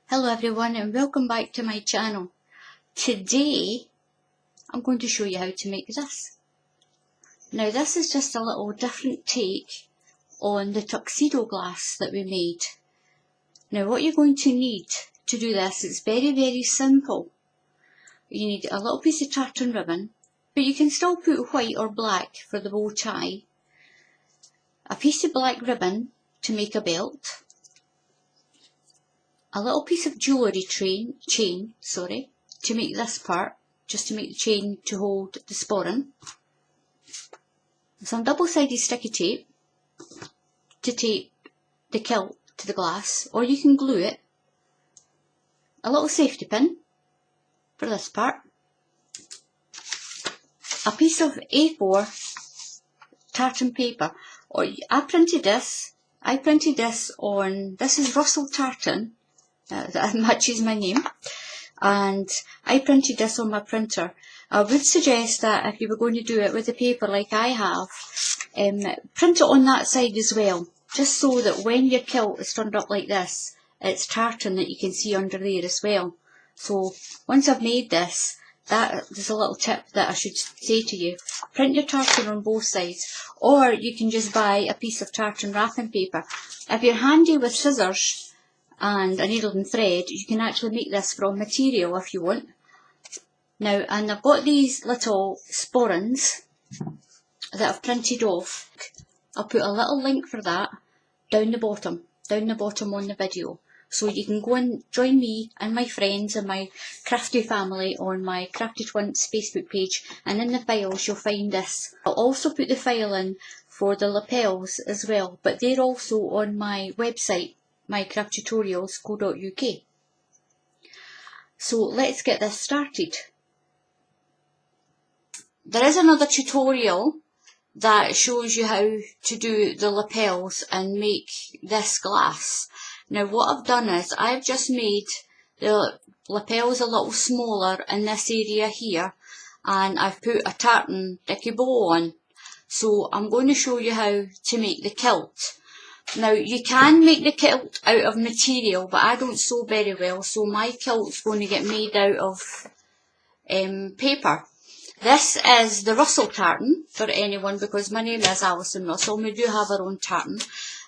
Hello everyone and welcome back to my channel. Today I'm going to show you how to make this. Now this is just a little different take on the tuxedo glass that we made. Now what you're going to need to do this is very simple. You need a little piece of tartan ribbon, but you can still put white or black for the bow tie, a piece of black ribbon to make a belt, a little piece of jewellery chain to make this part, just to make the chain to hold the sporran, some double-sided sticky tape to tape the kilt to the glass, or you can glue it, a little safety pin for this part, a piece of A4 tartan paper, or I printed this on, this is Russell tartan, that matches my name, and I printed this on my printer. I would suggest that if you were going to do it with the paper like I have, print it on that side as well, just so that when your kilt is turned up like this, it's tartan that you can see under there as well. So once I've made this, there's a little tip that I should say to you. Print your tartan on both sides, or you can just buy a piece of tartan wrapping paper. If you're handy with scissors and a needle and thread, you can actually make this from material if you want. Now, and I've got these little sporrans that I've printed off. I'll put a little link for that down the bottom on the video. So you can go and join me and my friends and my crafty family on my Crafty Twins Facebook page, and in the files you'll find this. I'll also put the file in for the lapels as well, but they're also on my website, mycrafttutorials.co.uk. So let's get this started. There is another tutorial that shows you how to do the lapels and make this glass. Now what I've done is I've just made the lapels a little smaller in this area here, and I've put a tartan dicky bow on. So I'm going to show you how to make the kilt. Now you can make the kilt out of material, but I don't sew very well, so my kilt's going to get made out of paper. This is the Russell tartan for anyone, because my name is Alison Russell and we do have our own tartan.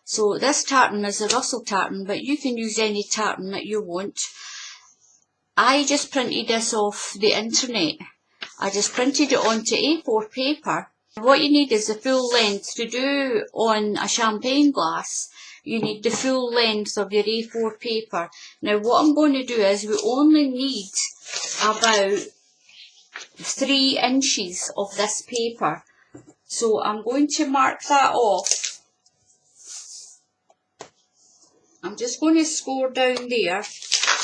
So this tartan is the Russell tartan, but you can use any tartan that you want. I just printed this off the internet. I just printed it onto A4 paper. What you need is the full length. To do on a champagne glass, you need the full length of your A4 paper. Now what I'm going to do is we only need about 3 inches of this paper. So I'm going to mark that off. I'm just going to score down there,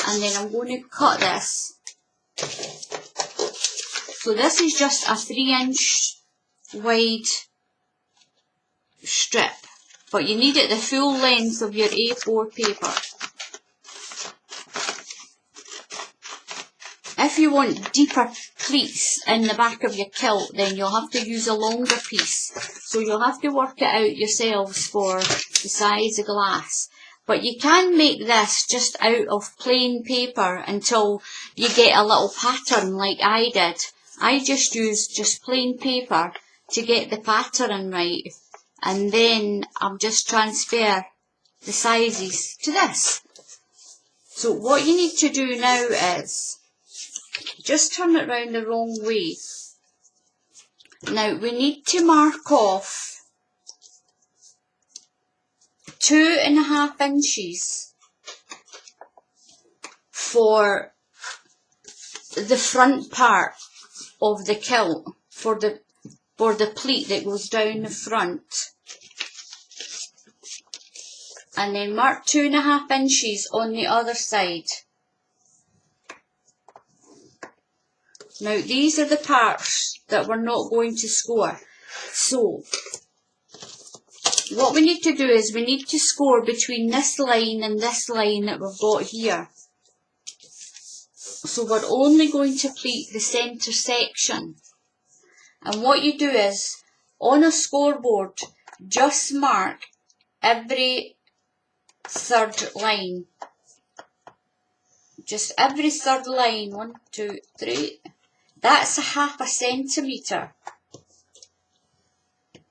and then I'm going to cut this. So this is just a 3-inch wide strip, but you need it the full length of your A4 paper. If you want deeper pleats in the back of your kilt, then you'll have to use a longer piece. So you'll have to work it out yourselves for the size of glass. But you can make this just out of plain paper until you get a little pattern like I did. I just used plain paper to get the pattern right, and then I'll just transfer the sizes to this. So what you need to do now is just turn it round the wrong way. Now we need to mark off 2.5 inches for the front part of the kilt, for the pleat that goes down the front, and then mark 2.5 inches on the other side. Now these are the parts that we're not going to score. So what we need to do is we need to score between this line and this line that we've got here. So we're only going to pleat the centre section. And what you do is, on a scoreboard, just mark every third line. just every third line. 1, 2, 3. That's a 1/2 centimetre.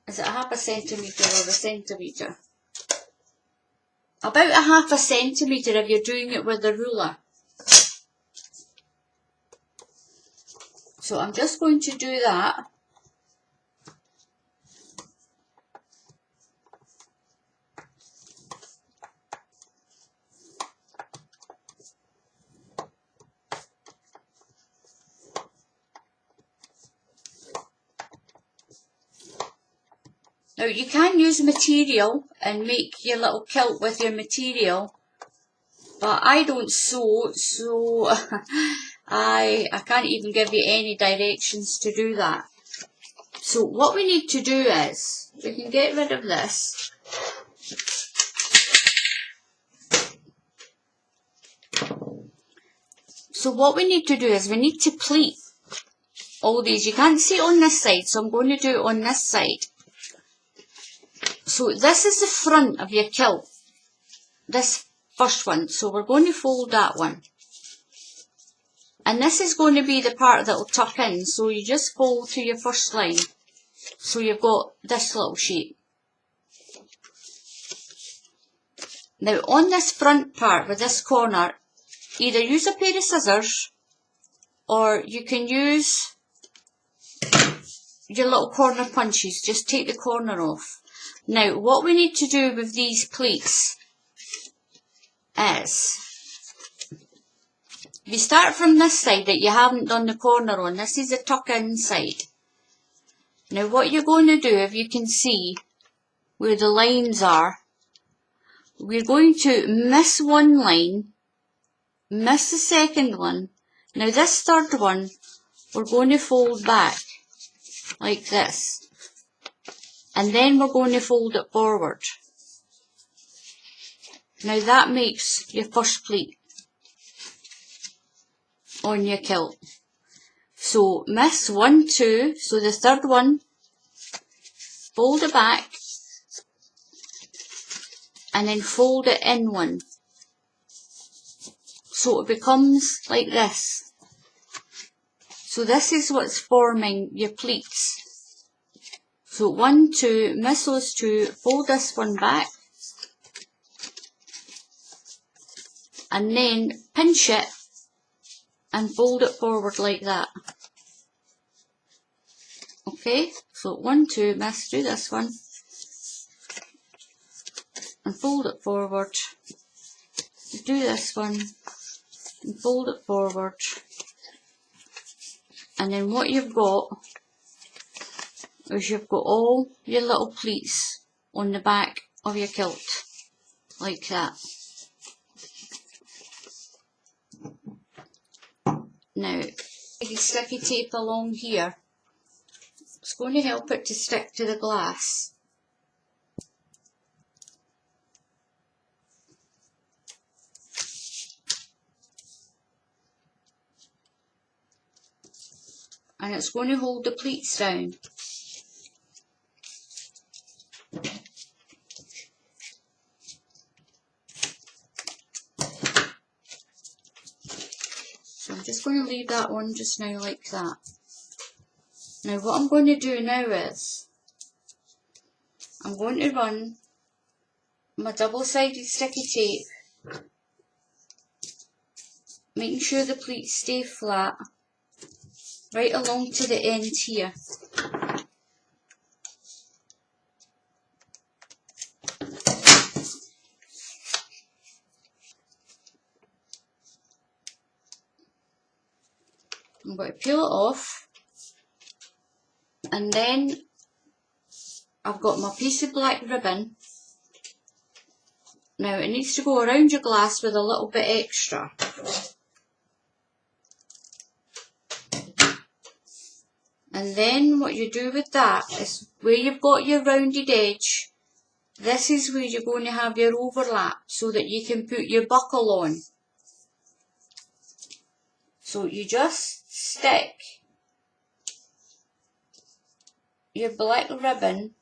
Is it a 1/2 centimetre or a centimetre? About a 1/2 centimetre if you're doing it with a ruler. So I'm just going to do that. Now you can use material and make your little kilt with your material, but I don't sew, so I can't even give you any directions to do that. So what we need to do is, we can get rid of this. So what we need to do is we need to pleat all these. You can't see it on this side, so I'm going to do it on this side. So this is the front of your kilt, this first one. So we're going to fold that one. And this is going to be the part that will tuck in. So you just fold to your first line. So you've got this little shape. Now on this front part with this corner, either use a pair of scissors or you can use your little corner punches. Just take the corner off. Now what we need to do with these pleats is, if you start from this side that you haven't done the corner on, this is the tuck in side. Now what you're going to do, if you can see where the lines are, we're going to miss one line, miss the second one. Now this third one, we're going to fold back like this. And then we're going to fold it forward. Now that makes your first pleat on your kilt. So miss 1, 2, so the third one, fold it back, and then fold it in one. So it becomes like this. So this is what's forming your pleats. So 1, 2, miss those 2, fold this one back, and then pinch it and fold it forward like that. Okay, so 1, 2, miss, do this one, and fold it forward, do this one, and fold it forward, and then what you've got is you've got all your little pleats on the back of your kilt, like that. Now, the sticky tape along here, it's going to help it to stick to the glass. And it's going to hold the pleats down. So I'm just going to leave that on just now like that. Now what I'm going to do now is, I'm going to run my double-sided sticky tape, making sure the pleats stay flat, right along to the end here. I'm going to peel it off, and then I've got my piece of black ribbon. Now it needs to go around your glass with a little bit extra. And then what you do with that is, where you've got your rounded edge, this is where you're going to have your overlap so that you can put your buckle on. So you just stick your black ribbon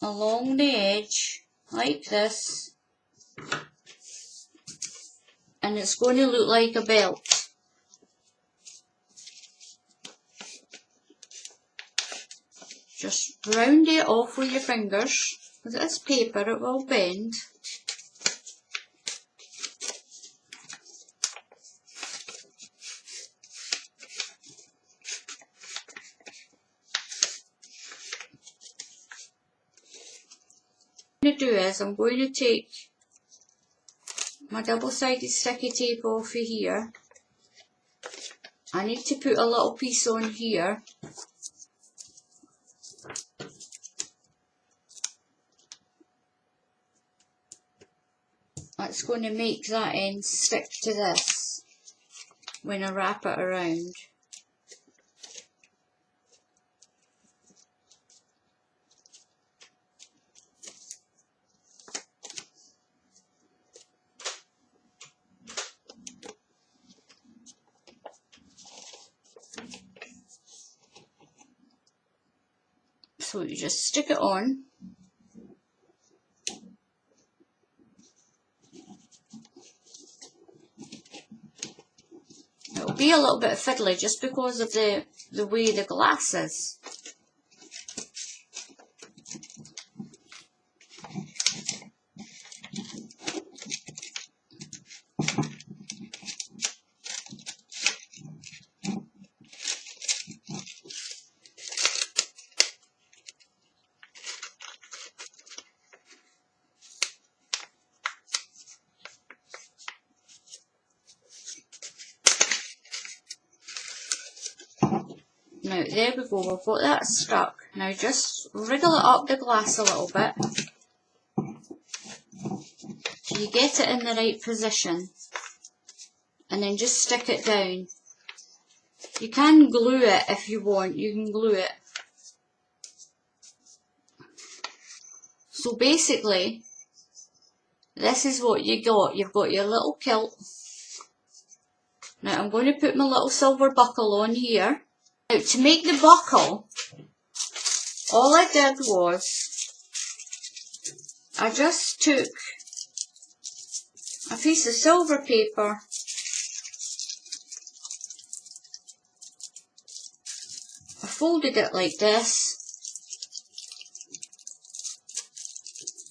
along the edge like this, and it's going to look like a belt. Just round it off with your fingers, because it's paper, it will bend. What I'm going to do is I'm going to take my double-sided sticky tape off of here. I need to put a little piece on here. That's going to make that end stick to this when I wrap it around. So you just stick it on. It'll be a little bit fiddly just because of the way the glass is. Now there we go, we've got that stuck. Now just wriggle it up the glass a little bit so you get it in the right position, and then just stick it down. You can glue it if you want, you can glue it. So basically, this is what you got. You've got your little kilt. Now I'm going to put my little silver buckle on here. Now to make the buckle, all I did was, I just took a piece of silver paper, I folded it like this,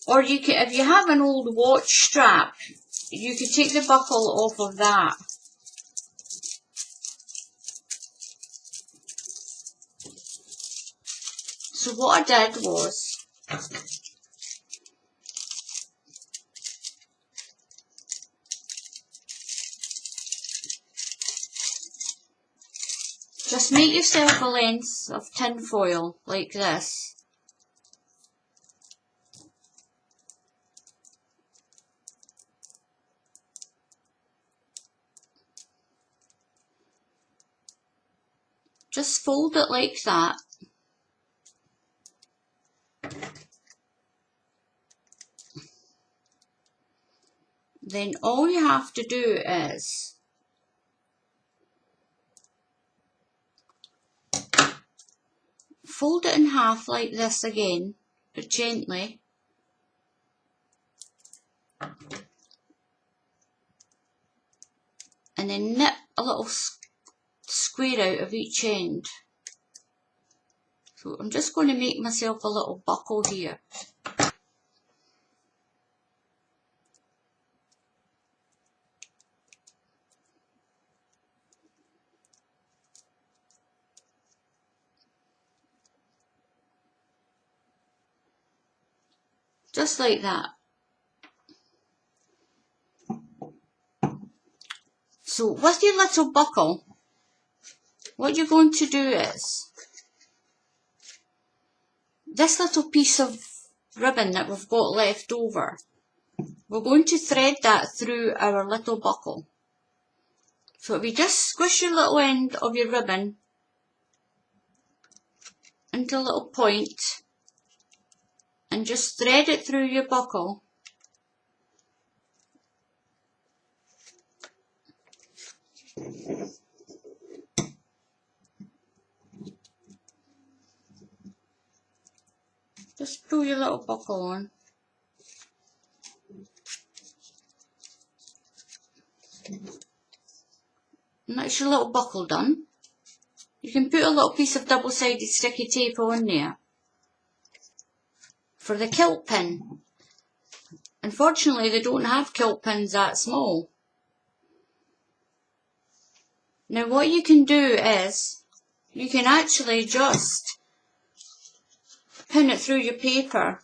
or you could, if you have an old watch strap, you could take the buckle off of that. So what I did was, just make yourself a length of tin foil like this. Just fold it like that. Then all you have to do is fold it in half like this again, but gently. And then knit a little square out of each end. So I'm just going to make myself a little buckle here. Just like that. So with your little buckle, what you're going to do is, this little piece of ribbon that we've got left over, we're going to thread that through our little buckle. So if you just squish your little end of your ribbon into a little point and just thread it through your buckle, just pull your little buckle on. And that's your little buckle done. You can put a little piece of double-sided sticky tape on there for the kilt pin. Unfortunately, they don't have kilt pins that small. Now what you can do is, you can actually just pin it through your paper.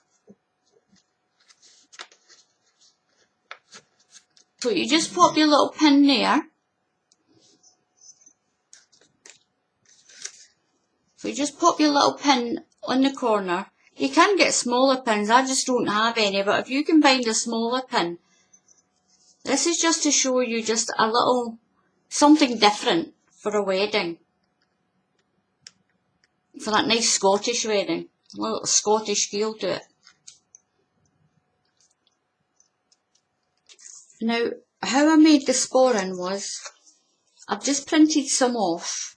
So you just pop your little pin there. So you just pop your little pin on the corner. You can get smaller pins, I just don't have any, but if you can find a smaller pin, this is just to show you just a little something different for a wedding. For that nice Scottish wedding. A little Scottish feel to it. Now, how I made the sporran was, I've just printed some off.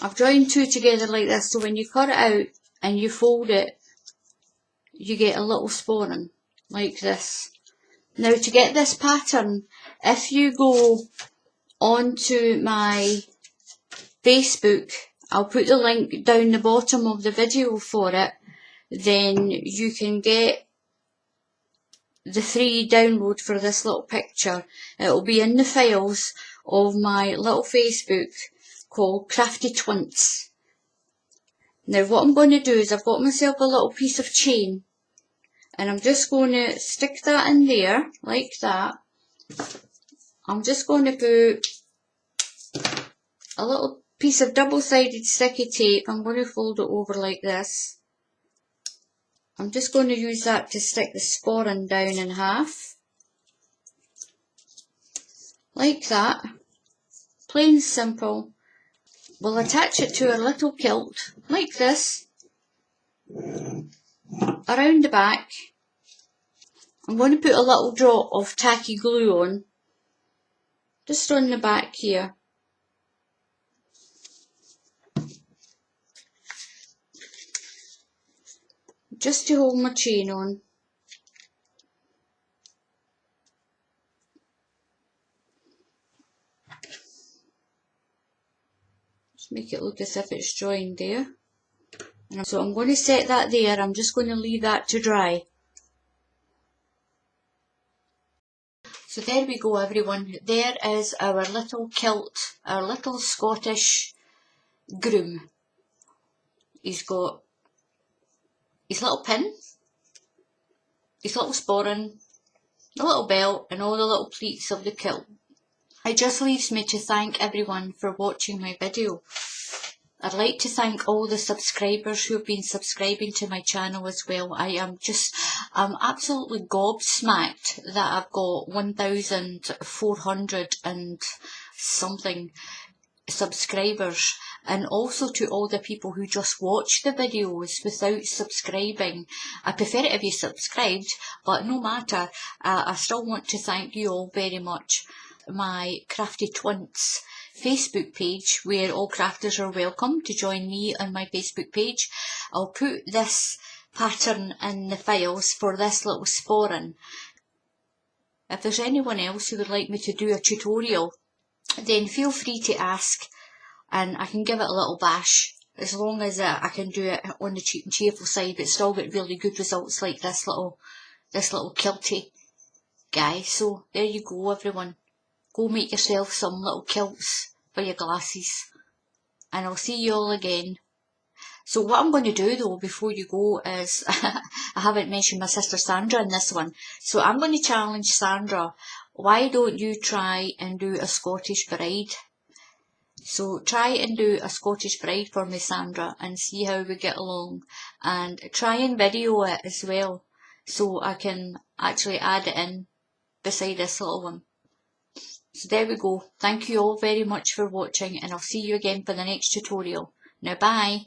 I've joined two together like this, so when you cut it out and you fold it, you get a little sporran, like this. Now to get this pattern, if you go onto my Facebook, I'll put the link down the bottom of the video for it, then you can get the free download for this little picture. It'll be in the files of my little Facebook called Crafty Twints. Now what I'm going to do is, I've got myself a little piece of chain and I'm just going to stick that in there like that. I'm just going to put a little piece of double-sided sticky tape. I'm going to fold it over like this. I'm just going to use that to stick the sporran down in half. Like that. Plain simple. We'll attach it to a little kilt, like this, around the back. I'm going to put a little drop of tacky glue on, just on the back here. Just to hold my chain on. Just make it look as if it's joined there. And so I'm going to set that there. I'm just going to leave that to dry. So there we go everyone. There is our little kilt, our little Scottish groom. He's got his little pin, his little sporran, the little belt and all the little pleats of the kilt. It just leaves me to thank everyone for watching my video. I'd like to thank all the subscribers who have been subscribing to my channel as well. I'm absolutely gobsmacked that I've got 1,400 and something subscribers, and also to all the people who just watch the videos without subscribing. I prefer it if you subscribed, but no matter, I still want to thank you all very much. My Crafty Twints Facebook page, where all crafters are welcome to join me on my Facebook page. I'll put this pattern in the files for this little sporran. If there's anyone else who would like me to do a tutorial, then feel free to ask and I can give it a little bash, as long as I can do it on the cheap and cheerful side but still get really good results like this little kilty guy. So there you go everyone. Go make yourself some little kilts for your glasses. And I'll see you all again. So what I'm going to do though before you go is, I haven't mentioned my sister Sandra in this one. So I'm going to challenge Sandra. Why don't you try and do a Scottish bride? So try and do a Scottish bride for me, Sandra, and see how we get along. And try and video it as well, so I can actually add it in beside this little one. So there we go. Thank you all very much for watching and I'll see you again for the next tutorial. Now bye.